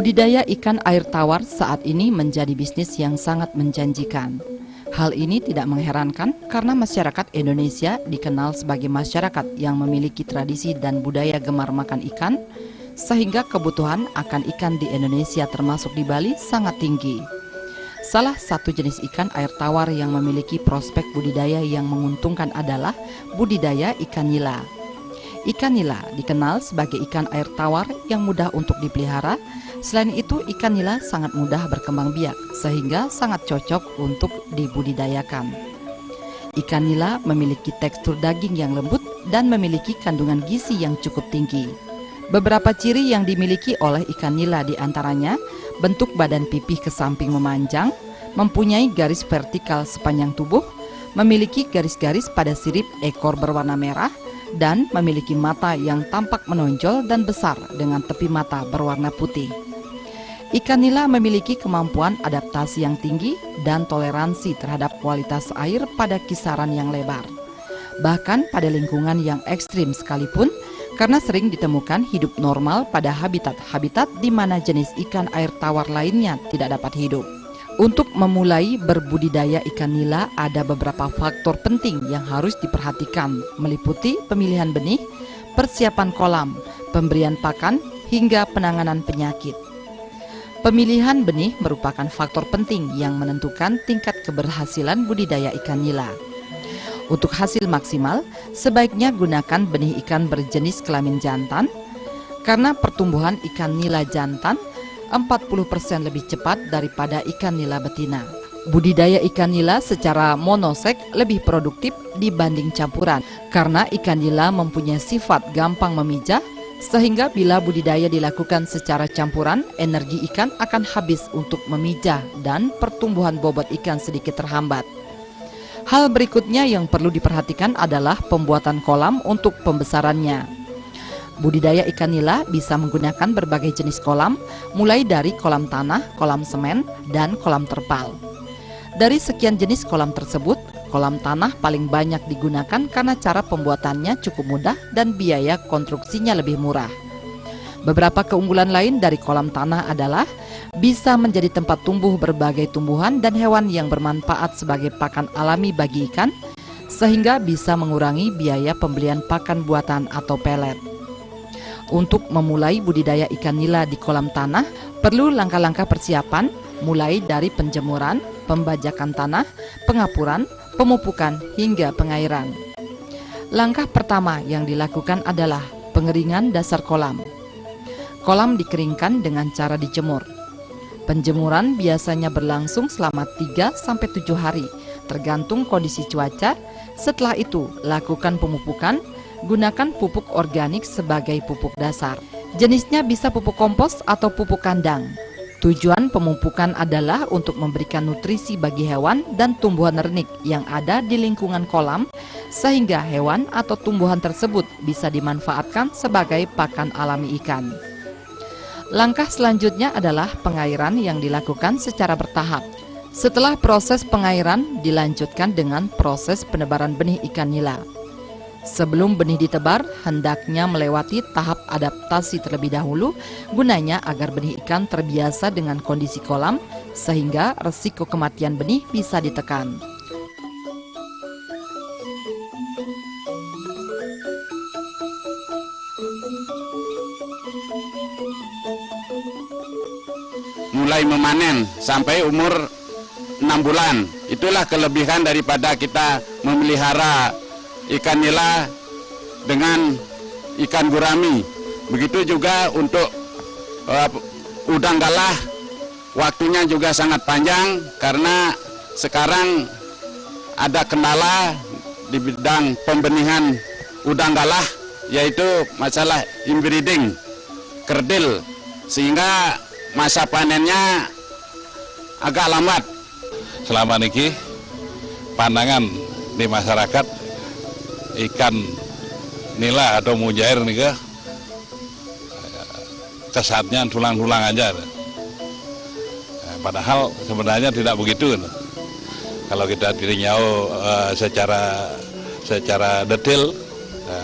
Budidaya ikan air tawar saat ini menjadi bisnis yang sangat menjanjikan. Hal ini tidak mengherankan karena masyarakat Indonesia dikenal sebagai masyarakat yang memiliki tradisi dan budaya gemar makan ikan, sehingga kebutuhan akan ikan di Indonesia termasuk di Bali sangat tinggi. Salah satu jenis ikan air tawar yang memiliki prospek budidaya yang menguntungkan adalah budidaya ikan nila. Ikan nila dikenal sebagai ikan air tawar yang mudah untuk dipelihara. Selain itu, ikan nila sangat mudah berkembang biak sehingga sangat cocok untuk dibudidayakan. Ikan nila memiliki tekstur daging yang lembut dan memiliki kandungan gizi yang cukup tinggi. Beberapa ciri yang dimiliki oleh ikan nila diantaranya bentuk badan pipih ke samping memanjang, mempunyai garis vertikal sepanjang tubuh, memiliki garis-garis pada sirip ekor berwarna merah, dan memiliki mata yang tampak menonjol dan besar dengan tepi mata berwarna putih. Ikan nila memiliki kemampuan adaptasi yang tinggi dan toleransi terhadap kualitas air pada kisaran yang lebar. Bahkan pada lingkungan yang ekstrim sekalipun, karena sering ditemukan hidup normal pada habitat-habitat di mana jenis ikan air tawar lainnya tidak dapat hidup. Untuk memulai berbudidaya ikan nila ada beberapa faktor penting yang harus diperhatikan, meliputi pemilihan benih, persiapan kolam, pemberian pakan, hingga penanganan penyakit. Pemilihan benih merupakan faktor penting yang menentukan tingkat keberhasilan budidaya ikan nila. Untuk hasil maksimal, sebaiknya gunakan benih ikan berjenis kelamin jantan, karena pertumbuhan ikan nila jantan 40% lebih cepat daripada ikan nila betina. Budidaya ikan nila secara monoseks lebih produktif dibanding campuran, karena ikan nila mempunyai sifat gampang memijah, sehingga bila budidaya dilakukan secara campuran, energi ikan akan habis untuk memijah dan pertumbuhan bobot ikan sedikit terhambat. Hal berikutnya yang perlu diperhatikan adalah pembuatan kolam untuk pembesarannya. Budidaya ikan nila bisa menggunakan berbagai jenis kolam, mulai dari kolam tanah, kolam semen, dan kolam terpal. Dari sekian jenis kolam tersebut, kolam tanah paling banyak digunakan karena cara pembuatannya cukup mudah dan biaya konstruksinya lebih murah. Beberapa keunggulan lain dari kolam tanah adalah bisa menjadi tempat tumbuh berbagai tumbuhan dan hewan yang bermanfaat sebagai pakan alami bagi ikan, sehingga bisa mengurangi biaya pembelian pakan buatan atau pelet. Untuk memulai budidaya ikan nila di kolam tanah, perlu langkah-langkah persiapan, mulai dari penjemuran, pembajakan tanah, pengapuran, pemupukan, hingga pengairan. Langkah pertama yang dilakukan adalah pengeringan dasar kolam. Kolam dikeringkan dengan cara dijemur. Penjemuran biasanya berlangsung selama 3-7 hari, tergantung kondisi cuaca. Setelah itu, lakukan pemupukan. Gunakan pupuk organik sebagai pupuk dasar. Jenisnya bisa pupuk kompos atau pupuk kandang. Tujuan pemupukan adalah untuk memberikan nutrisi bagi hewan dan tumbuhan renik yang ada di lingkungan kolam, sehingga hewan atau tumbuhan tersebut bisa dimanfaatkan sebagai pakan alami ikan. Langkah selanjutnya adalah pengairan yang dilakukan secara bertahap. Setelah proses pengairan, dilanjutkan dengan proses penebaran benih ikan nila. Sebelum benih ditebar, hendaknya melewati tahap adaptasi terlebih dahulu, gunanya agar benih ikan terbiasa dengan kondisi kolam, sehingga resiko kematian benih bisa ditekan. Mulai memanen sampai umur 6 bulan, itulah kelebihan daripada kita memelihara ikan nila dengan ikan gurami. Begitu juga untuk udang galah, waktunya juga sangat panjang karena sekarang ada kendala di bidang pembenihan udang galah, yaitu masalah inbreeding, kerdil, sehingga masa panennya agak lambat. Selama ini pandangan di masyarakat ikan nila atau mujair nih kesatnya tulang-tulang aja. Padahal sebenarnya tidak begitu. Kalau kita tinjau secara detail,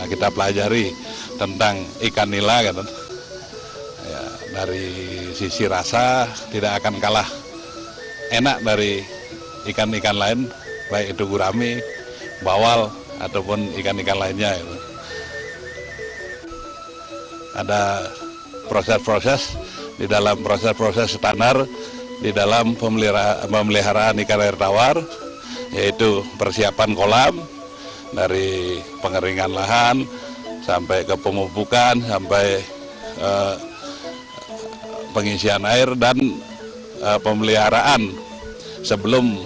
kita pelajari tentang ikan nila, dari sisi rasa tidak akan kalah enak dari ikan-ikan lain, baik itu gurami, bawal, ataupun ikan-ikan lainnya. Ada proses-proses, di dalam proses-proses standar di dalam pemeliharaan ikan air tawar, yaitu persiapan kolam, dari pengeringan lahan, sampai ke pemupukan, sampai pengisian air, dan pemeliharaan sebelum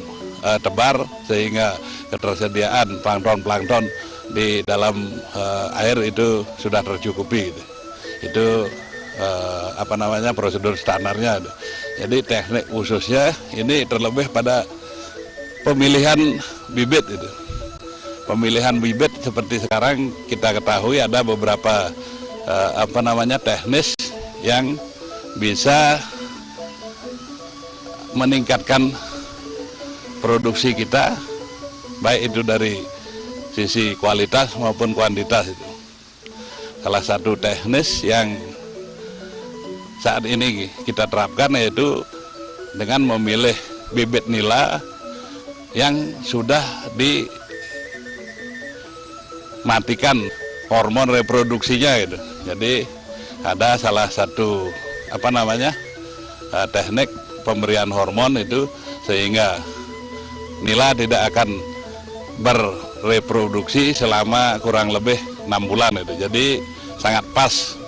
tebar, sehingga ketersediaan plankton-plankton di dalam air itu sudah tercukupi. Itu prosedur standarnya. Jadi teknik khususnya ini terlebih pada pemilihan bibit itu. Pemilihan bibit seperti sekarang kita ketahui ada beberapa teknis yang bisa meningkatkan produksi kita, baik itu dari sisi kualitas maupun kuantitas itu. Salah satu teknis yang saat ini kita terapkan yaitu dengan memilih bibit nila yang sudah dimatikan hormon reproduksinya gitu. Jadi ada salah satu teknik pemberian hormon itu, sehingga nila tidak akan berreproduksi selama kurang lebih 6 bulan itu. Jadi sangat pas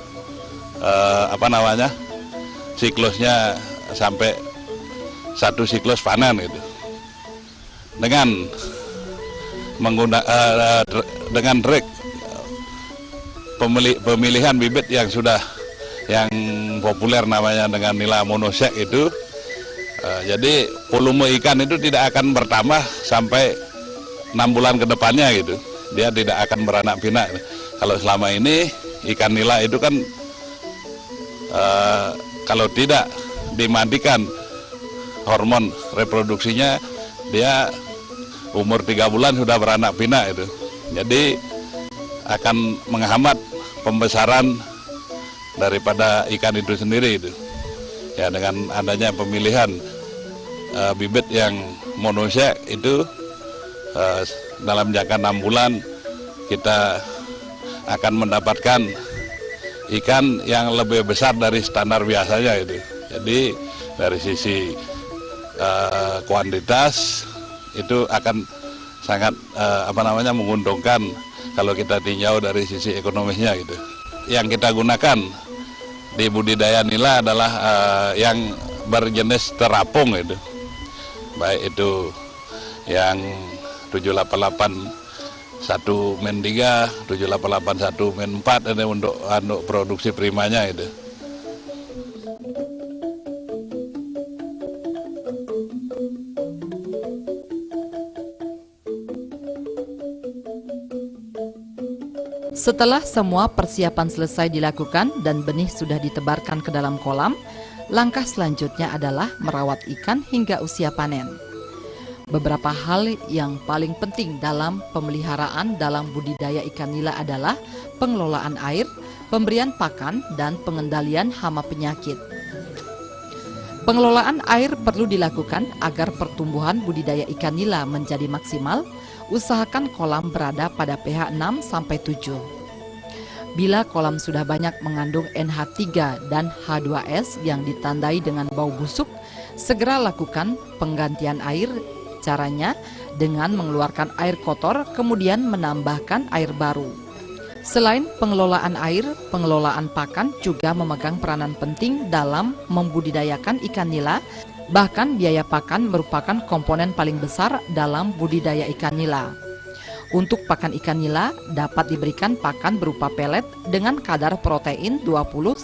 siklusnya sampai satu siklus panen gitu. Dengan dengan trik pemilihan bibit yang populer namanya dengan nila monosek itu, jadi volume ikan itu tidak akan bertambah sampai 6 bulan ke depannya gitu. Dia tidak akan beranak pinak. Kalau selama ini ikan nila itu kan kalau tidak dimandikan hormon reproduksinya, dia umur 3 bulan sudah beranak pinak itu. Jadi akan menghambat pembesaran daripada ikan itu sendiri itu. Ya, dengan adanya pemilihan bibit yang monosek itu, dalam jangka 6 bulan kita akan mendapatkan ikan yang lebih besar dari standar biasanya itu. Jadi dari sisi kuantitas itu akan sangat menguntungkan kalau kita tinjau dari sisi ekonomisnya gitu. Yang kita gunakan di budidaya nila adalah yang berjenis terapung itu, baik itu yang 788-1-3, 788-1-4 ini untuk produksi primanya itu. Setelah semua persiapan selesai dilakukan dan benih sudah ditebarkan ke dalam kolam, langkah selanjutnya adalah merawat ikan hingga usia panen. Beberapa hal yang paling penting dalam pemeliharaan dalam budidaya ikan nila adalah pengelolaan air, pemberian pakan, dan pengendalian hama penyakit. Pengelolaan air perlu dilakukan agar pertumbuhan budidaya ikan nila menjadi maksimal. Usahakan kolam berada pada pH 6-7. Bila kolam sudah banyak mengandung NH3 dan H2S yang ditandai dengan bau busuk, segera lakukan penggantian air. Caranya dengan mengeluarkan air kotor kemudian menambahkan air baru. Selain pengelolaan air, pengelolaan pakan juga memegang peranan penting dalam membudidayakan ikan nila. Bahkan biaya pakan merupakan komponen paling besar dalam budidaya ikan nila. Untuk pakan ikan nila dapat diberikan pakan berupa pelet dengan kadar protein 20-30%.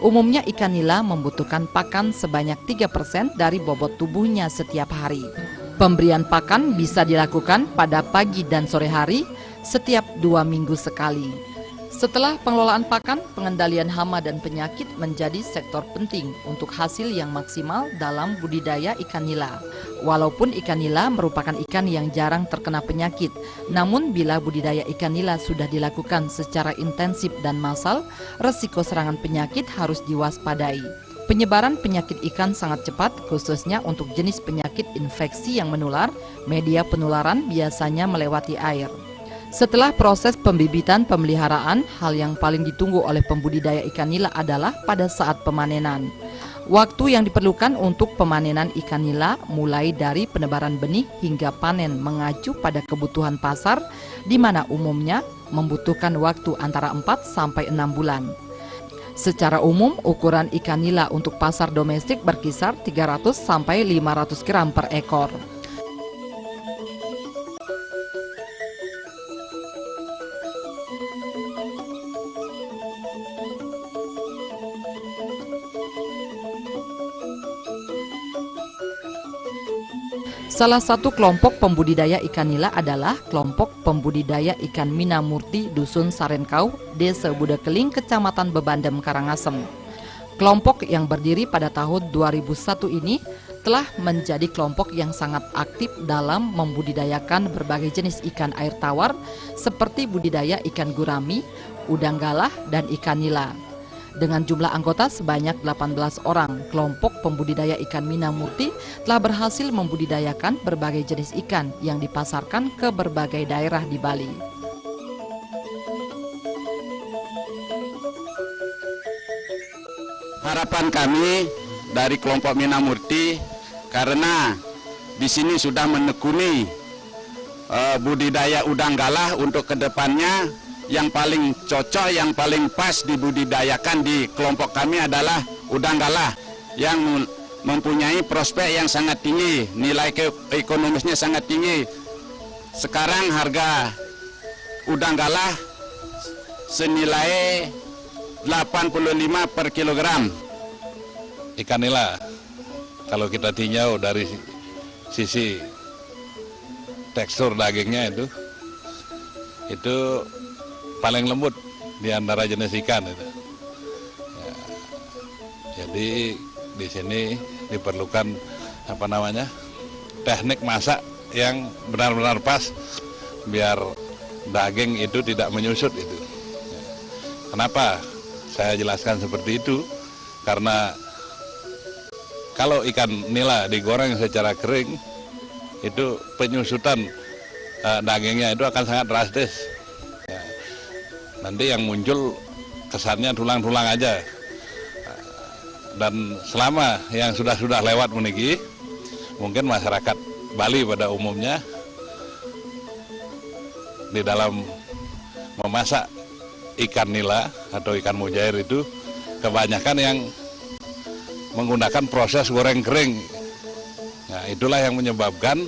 Umumnya ikan nila membutuhkan pakan sebanyak 3% dari bobot tubuhnya setiap hari. Pemberian pakan bisa dilakukan pada pagi dan sore hari setiap 2 minggu sekali. Setelah pengelolaan pakan, pengendalian hama dan penyakit menjadi sektor penting untuk hasil yang maksimal dalam budidaya ikan nila. Walaupun ikan nila merupakan ikan yang jarang terkena penyakit, namun bila budidaya ikan nila sudah dilakukan secara intensif dan massal, resiko serangan penyakit harus diwaspadai. Penyebaran penyakit ikan sangat cepat, khususnya untuk jenis penyakit infeksi yang menular. Media penularan biasanya melewati air. Setelah proses pembibitan pemeliharaan, hal yang paling ditunggu oleh pembudidaya ikan nila adalah pada saat pemanenan. Waktu yang diperlukan untuk pemanenan ikan nila mulai dari penebaran benih hingga panen mengacu pada kebutuhan pasar, di mana umumnya membutuhkan waktu antara 4 sampai 6 bulan. Secara umum, ukuran ikan nila untuk pasar domestik berkisar 300 sampai 500 gram per ekor. Salah satu kelompok pembudidaya ikan nila adalah kelompok pembudidaya ikan Minamurti Dusun Sarenkau, Desa Budakeling, Kecamatan Bebandem, Karangasem. Kelompok yang berdiri pada tahun 2001 ini telah menjadi kelompok yang sangat aktif dalam membudidayakan berbagai jenis ikan air tawar seperti budidaya ikan gurami, udang galah, dan ikan nila. Dengan jumlah anggota sebanyak 18 orang, kelompok pembudidaya ikan Minamurti telah berhasil membudidayakan berbagai jenis ikan yang dipasarkan ke berbagai daerah di Bali. Harapan kami dari kelompok Minamurti, karena di sini sudah menekuni budidaya udang galah, untuk kedepannya yang paling cocok, yang paling pas dibudidayakan di kelompok kami adalah udang galah yang mempunyai prospek yang sangat tinggi, nilai ekonomisnya sangat tinggi. Sekarang harga udang galah senilai 85 per kilogram. Ikan nila, kalau kita tinjau dari sisi tekstur dagingnya itu paling lembut di antara jenis ikan itu. Ya, jadi di sini diperlukan teknik masak yang benar-benar pas biar daging itu tidak menyusut itu. Ya. Kenapa saya jelaskan seperti itu? Karena kalau ikan nila digoreng secara kering, itu penyusutan dagingnya itu akan sangat drastis. Nanti yang muncul kesannya tulang-tulang aja. Dan selama yang sudah lewat meniki, mungkin masyarakat Bali pada umumnya di dalam memasak ikan nila atau ikan mujair itu kebanyakan yang menggunakan proses goreng kering. Nah, itulah yang menyebabkan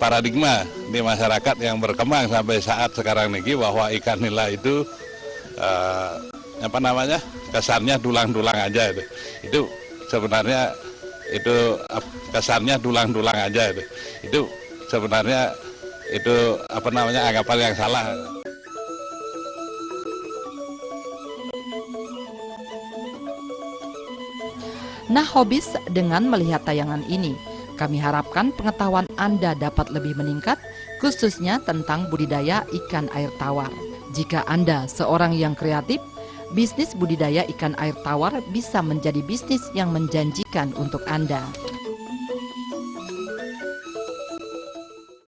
paradigma di masyarakat yang berkembang sampai saat sekarang ini bahwa ikan nila itu kesannya tulang-tulang aja itu. Itu sebenarnya itu kesannya tulang-tulang aja itu. Itu sebenarnya itu anggapan yang salah. Nah, hobis, dengan melihat tayangan ini, kami harapkan pengetahuan Anda dapat lebih meningkat, khususnya tentang budidaya ikan air tawar. Jika Anda seorang yang kreatif, bisnis budidaya ikan air tawar bisa menjadi bisnis yang menjanjikan untuk Anda.